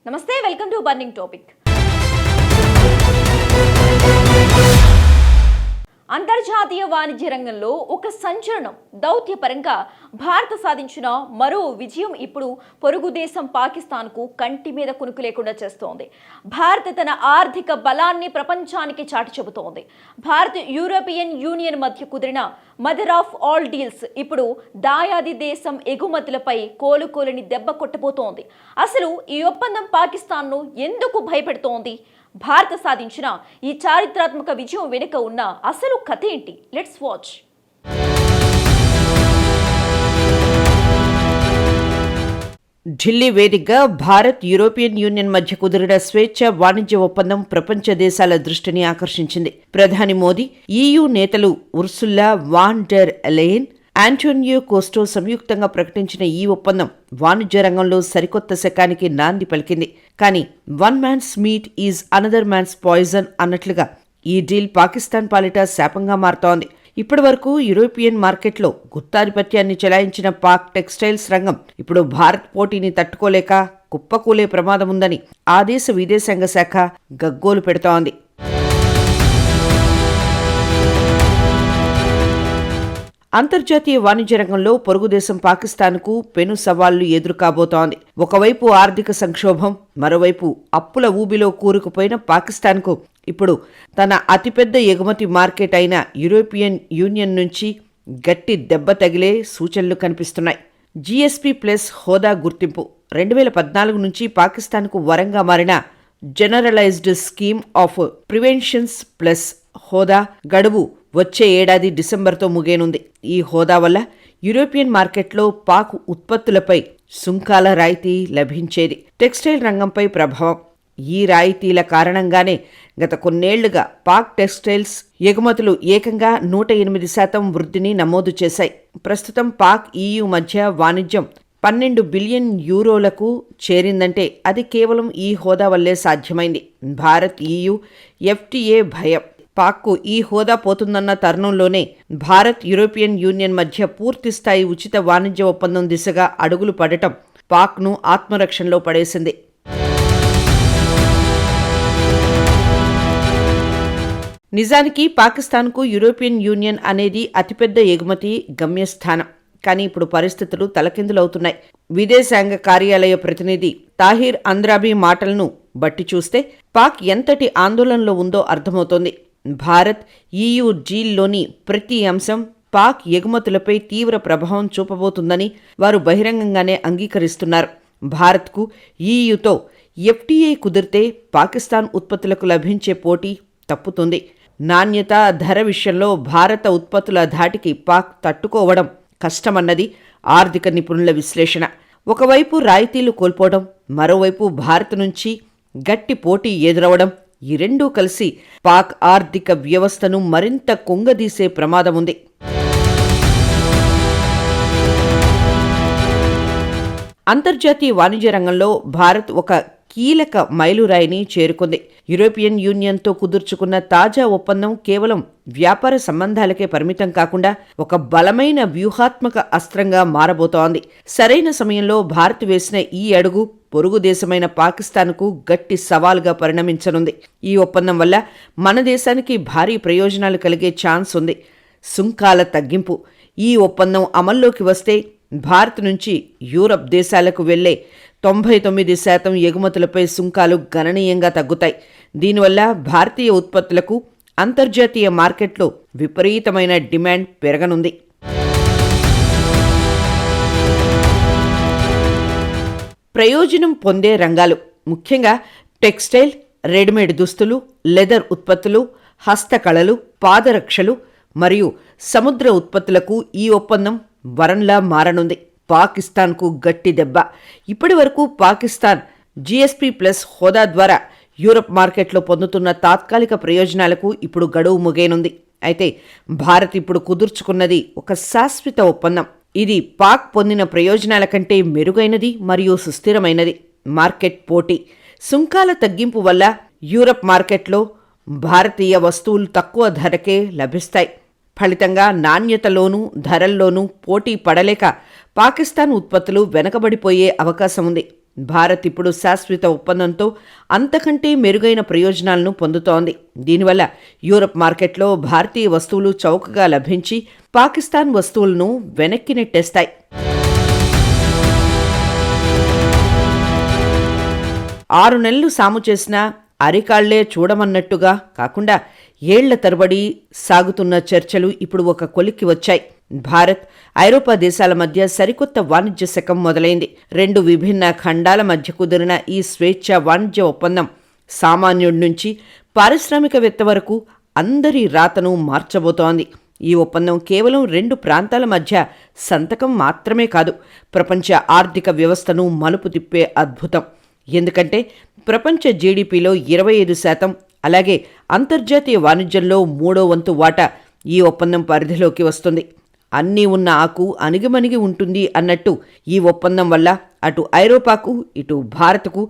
నమస్తే, welcome to burning topic. అంతర్జాతీయ వాణిజ్య రంగంలో ఒక సంచలనం దౌత్యపరంగా భారత్ సాధించిన మరో విజయం ఇప్పుడు పొరుగు దేశం పాకిస్తాన్కు కంటి మీద కునుకు లేకుండా చేస్తోంది. భారత్ తన ఆర్థిక బలాన్ని ప్రపంచానికి చాటి చెబుతోంది. భారత్ యూరోపియన్ యూనియన్ మధ్య కుదిరిన మదర్ ఆఫ్ ఆల్ డీల్స్ ఇప్పుడు దాయాది దేశం ఎగుమతులపై కోలుకోలేని దెబ్బ కొట్టబోతోంది. అసలు ఈ ఒప్పందం పాకిస్తాన్ను ఎందుకు భయపెడుతోంది? భారత్ సాధించిన ఈ చారిత్రాత్మక విజయం వెనుక ఉన్న అసలు కథ ఏంటి? Let's watch. ఢిల్లీ వేదికగా భారత్ యూరోపియన్ యూనియన్ మధ్య కుదిరిన స్వేచ్ఛ వాణిజ్య ఒప్పందం ప్రపంచ దేశాల దృష్టిని ఆకర్షించింది. ప్రధాని మోదీ, ఈయూ నేతలు ఉర్సుల్లా వాన్ డెర్ లెయెన్, ఆంటోనియో కోస్టో సంయుక్తంగా ప్రకటించిన ఈ ఒప్పందం వాణిజ్య రంగంలో సరికొత్త శకానికి నాంది పలికింది. కానీ one man's meat is another man's poison అన్నట్లుగా ఈ డీల్ పాకిస్తాన్ పాలిట శాపంగా మారుతోంది. ఇప్పటి వరకు యూరోపియన్ మార్కెట్లో గుత్తాధిపత్యాన్ని చెలాయించిన పాక్ టెక్స్టైల్స్ రంగం ఇప్పుడు భారత్ పోటీని తట్టుకోలేక కుప్పకూలే ప్రమాదం ఉందని ఆ దేశ విదేశాంగ శాఖ గగ్గోలు పెడుతోంది. అంతర్జాతీయ వాణిజ్య రంగంలో పొరుగుదేశం పాకిస్తాన్కు పెను సవాళ్లు ఎదురుకాబోతోంది. ఒకవైపు ఆర్థిక సంక్షోభం, మరోవైపు అప్పుల ఊబిలో కూరుకుపోయిన పాకిస్తాన్కు ఇప్పుడు తన అతిపెద్ద ఎగుమతి మార్కెట్ అయిన యూరోపియన్ యూనియన్ నుంచి గట్టి దెబ్బ తగిలే సూచనలు కనిపిస్తున్నాయి. జీఎస్పీ ప్లస్ హోదా గుర్తింపు 2014 నుంచి పాకిస్తాన్కు వరంగా మారిన generalized scheme of preventions plus హోదా గడువు వచ్చే ఏడాది డిసెంబర్తో ముగియనుంది. ఈ హోదా వల్ల యూరోపియన్ మార్కెట్లో పాక్ ఉత్పత్తులపై సుంకాల రాయితీ లభించేది. టెక్స్టైల్ రంగంపై ప్రభావం. ఈ రాయితీల కారణంగానే గత కొన్నేళ్లుగా పాక్ టెక్స్టైల్స్ ఎగుమతులు ఏకంగా 108% వృద్ధిని నమోదు చేశాయి. ప్రస్తుతం పాక్ ఈయూ మధ్య వాణిజ్యం 12 బిలియన్ యూరోలకు చేరిందంటే అది కేవలం ఈ హోదా వల్లే సాధ్యమైంది. భారత్ ఈయూ ఎఫ్టీఏ భయం. పాక్కు ఈ హోదా పోతుందన్న తరుణంలోనే భారత్ యూరోపియన్ యూనియన్ మధ్య పూర్తిస్థాయి ఉచిత వాణిజ్య ఒప్పందం దిశగా అడుగులు పడటం పాక్ను ఆత్మరక్షణలో పడేసింది. నిజానికి పాకిస్తాన్కు యూరోపియన్ యూనియన్ అనేది అతిపెద్ద ఎగుమతి గమ్యస్థానం. కానీ ఇప్పుడు పరిస్థితులు తలకిందులవుతున్నాయి. విదేశాంగ కార్యాలయ ప్రతినిధి తాహిర్ అంద్రాబీ మాటలను బట్టి చూస్తే పాక్ ఎంతటి ఆందోళనలో ఉందో అర్థమవుతోంది. భారత్ ఈయూ డీల్లోని ప్రతి అంశం పాక్ ఎగుమతులపై తీవ్ర ప్రభావం చూపబోతుందని వారు బహిరంగంగానే అంగీకరిస్తున్నారు. భారత్కు ఈయూతో ఎఫ్టీఏ కుదిరితే పాకిస్తాన్ ఉత్పత్తులకు లభించే పోటీ తప్పుతుంది. నాణ్యత, ధర విషయంలో భారత ఉత్పత్తుల ధాటికి పాక్ తట్టుకోవడం కష్టమన్నది ఆర్థిక నిపుణుల విశ్లేషణ. ఒకవైపు రాయితీలు కోల్పోవడం, మరోవైపు భారత్ నుంచి గట్టి పోటీ ఎదురవడం, ఈ రెండూ కలిసి పాక్ ఆర్థిక వ్యవస్థను మరింత కుంగదీసే ప్రమాదముంది. అంతర్జాతీయ వాణిజ్య రంగంలో భారత్ ఒక కీలక మైలురాయిని చేరుకుంది. యూరోపియన్ యూనియన్తో కుదుర్చుకున్న తాజా ఒప్పందం కేవలం వ్యాపార సంబంధాలకే పరిమితం కాకుండా ఒక బలమైన వ్యూహాత్మక అస్త్రంగా మారబోతోంది. సరైన సమయంలో భారత్ వేసిన ఈ అడుగు పొరుగు దేశమైన పాకిస్తాన్కు గట్టి సవాల్గా పరిణమించనుంది. ఈ ఒప్పందం వల్ల మన దేశానికి భారీ ప్రయోజనాలు కలిగే ఛాన్స్ ఉంది. సుంకాల తగ్గింపు. ఈ ఒప్పందం అమల్లోకి వస్తే భారత్ నుంచి యూరప్ దేశాలకు వెళ్లే 99% ఎగుమతులపై సుంకాలు గణనీయంగా తగ్గుతాయి. దీనివల్ల భారతీయ ఉత్పత్తులకు అంతర్జాతీయ మార్కెట్లో విపరీతమైన డిమాండ్ పెరగనుంది. ప్రయోజనం పొందే రంగాలు ముఖ్యంగా టెక్స్టైల్, రెడీమేడ్ దుస్తులు, లెదర్ ఉత్పత్తులు, హస్తకళలు, పాదరక్షలు మరియు సముద్ర ఉత్పత్తులకు ఈ ఒప్పందం వరంలా మారనుంది. పాకిస్తాన్కు గట్టి దెబ్బ. ఇప్పటి వరకు పాకిస్తాన్ జీఎస్పీ ప్లస్ హోదా ద్వారా యూరప్ మార్కెట్లో పొందుతున్న తాత్కాలిక ప్రయోజనాలకు ఇప్పుడు గడువు ముగియనుంది. అయితే భారత్ ఇప్పుడు కుదుర్చుకున్నది ఒక శాశ్వత ఒప్పందం. ఇది పాక్ పొందిన ప్రయోజనాల కంటే మెరుగైనది మరియు సుస్థిరమైనది. మార్కెట్ పోటీ. సుంకాల తగ్గింపు వల్ల యూరప్ మార్కెట్లో భారతీయ వస్తువులు తక్కువ ధరకే లభిస్తాయి. ఫలితంగా నాణ్యతలోనూ ధరల్లోనూ పోటీ పడలేక పాకిస్తాన్ ఉత్పత్తులు వెనకబడిపోయే అవకాశం ఉంది. భారత్ ఇప్పుడు శాశ్వత ఒప్పందంతో అంతకంటే మెరుగైన ప్రయోజనాలను పొందుతోంది. దీనివల్ల యూరప్ మార్కెట్లో భారతీయ వస్తువులు చౌకగా లభించి పాకిస్తాన్ వస్తువులను వెనక్కి నెట్టేస్తాయి. 6 నెలలు సాము చేసినా అరికాళ్లే చూడమన్నట్టుగా కాకుండా ఏళ్ల తరబడి సాగుతున్న చర్చలు ఇప్పుడు ఒక కొలిక్కి వచ్చాయి. భారత్, ఐరోపా దేశాల మధ్య సరికొత్త వాణిజ్య శకం మొదలైంది. 2 విభిన్న ఖండాల మధ్య కుదిరిన ఈ స్వేచ్ఛ వాణిజ్య ఒప్పందం సామాన్యుడి నుంచి పారిశ్రామికవేత్త వరకు అందరి రాతను మార్చబోతోంది. ఈ ఒప్పందం కేవలం 2 ప్రాంతాల మధ్య సంతకం మాత్రమే కాదు, ప్రపంచ ఆర్థిక వ్యవస్థను మలుపు తిప్పే అద్భుతం. ఎందుకంటే ప్రపంచ జీడీపీలో 25%, అలాగే అంతర్జాతీయ వాణిజ్యంలో 3వ వంతు వాటా ఈ ఒప్పందం పరిధిలోకి వస్తుంది. అన్నీ ఉన్న ఆకు అణిగిమణిగి ఉంటుంది అన్నట్టు ఈ ఒప్పందం వల్ల అటు ఐరోపాకు ఇటు భారత్కు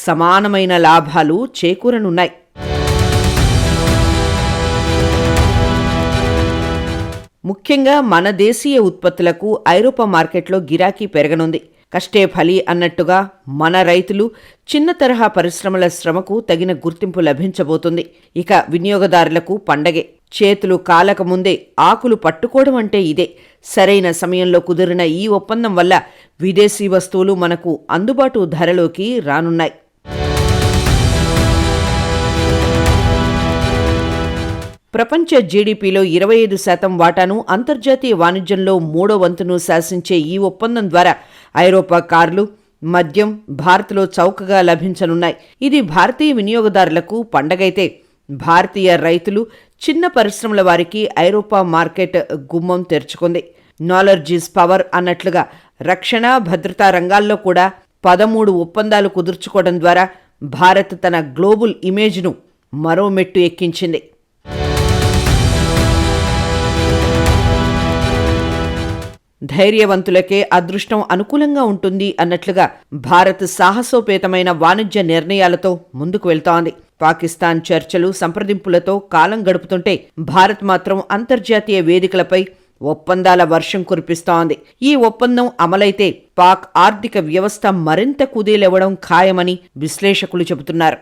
సమానమైన లాభాలు చేకూరనున్నాయి. ముఖ్యంగా మన దేశీయ ఉత్పత్తులకు ఐరోపా మార్కెట్లో గిరాకీ పెరగనుంది. కష్టే ఫలి అన్నట్టుగా మన రైతులు, చిన్న తరహా పరిశ్రమల శ్రమకు తగిన గుర్తింపు లభించబోతుంది. ఇక వినియోగదారులకు పండగే. చేతులు కాలక ముందే ఆకులు పట్టుకోవడం అంటే ఇదే. సరైన సమయంలో కుదిరిన ఈ ఒప్పందం వల్ల విదేశీ వస్తువులు మనకు అందుబాటు ధరలోకి రానున్నాయి. ప్రపంచ జీడీపీలో 25% వాటాను, అంతర్జాతీయ వాణిజ్యంలో 3వ వంతును శాసించే ఈ ఒప్పందం ద్వారా ఐరోపా కార్లు, మద్యం భారత్లో చౌకగా లభించనున్నాయి. ఇది భారతీయ వినియోగదారులకు పండగైతే, భారతీయ రైతులు, చిన్న పరిశ్రమల వారికి ఐరోపా మార్కెట్ గుమ్మం తెరుచుకుంది. నాలెడ్జ్ ఈజ్ పవర్ అన్నట్లుగా రక్షణ, భద్రతా రంగాల్లో కూడా 13 ఒప్పందాలు కుదుర్చుకోవడం ద్వారా భారత్ తన గ్లోబల్ ఇమేజ్ను మరో మెట్టు ఎక్కించింది. ధైర్యవంతులకే అదృష్టం అనుకూలంగా ఉంటుంది అన్నట్లుగా భారత్ సాహసోపేతమైన వాణిజ్య నిర్ణయాలతో ముందుకు వెళ్తోంది. పాకిస్తాన్ చర్చలు, సంప్రదింపులతో కాలం గడుపుతుంటే భారత్ మాత్రం అంతర్జాతీయ వేదికలపై ఒప్పందాల వర్షం కురిపిస్తోంది. ఈ ఒప్పందం అమలైతే పాక్ ఆర్థిక వ్యవస్థ మరింత కుదేలెవ్వడం ఖాయమని విశ్లేషకులు చెబుతున్నారు.